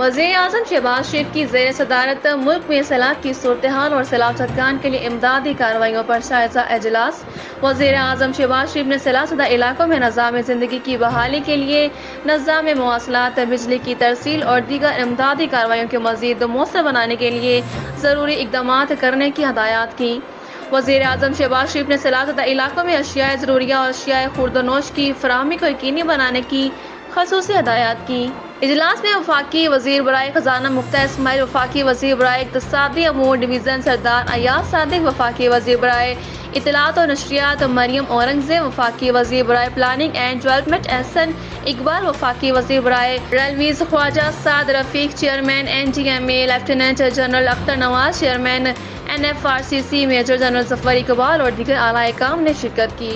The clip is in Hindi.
वज़ीर-ए-आज़म शहबाज शरीफ की ज़ेर सदारत मुल्क में सैलाब की सूरत हाल और सैलाब ज़दगान के लिए इमदादी कार्रवाइयों पर जायज़ा इजलास। वज़ीर-ए-आज़म शहबाज शरीफ ने सैलाब ज़दा इलाकों में निज़ाम ज़िंदगी की बहाली के लिए निज़ाम मवासलात, बिजली की तरसील और दीगर इमदादी कार्रवाइयों को मज़ीद मौसर बनाने के लिए ज़रूरी इक़दामात करने की हदायत की। वज़ीर-ए-आज़म शहबाज शरीफ ने सैलाब ज़दा इलाकों में अशियाए ज़रूरिया और अशियाए खुर्दनोश की फराहमी को यकीनी बनाने की ख़ुसूसी हदायत की। इजलास में वफाकी वज़ीर बराए ख़जाना मुफ्ता इस्माइल, वफाकी वज़ीर बराए इक़्तिसादी अमूर डिवीज़न सरदार अयाज सादिक, वफाकी वज़ीर बराए इत्तलात और नशरियात मरियम औरंगज़ेब, वफाकी वज़ीर बराए planning and development Ahsan Iqbal, वफाकी वज़ीर बराए railways Khawaja Saad Rafique, chairman NGMA lieutenant general Akhtar Nawaz, chairman NFRCC major general Zafar Iqbal और दीगर आला काम ने शिरकत की।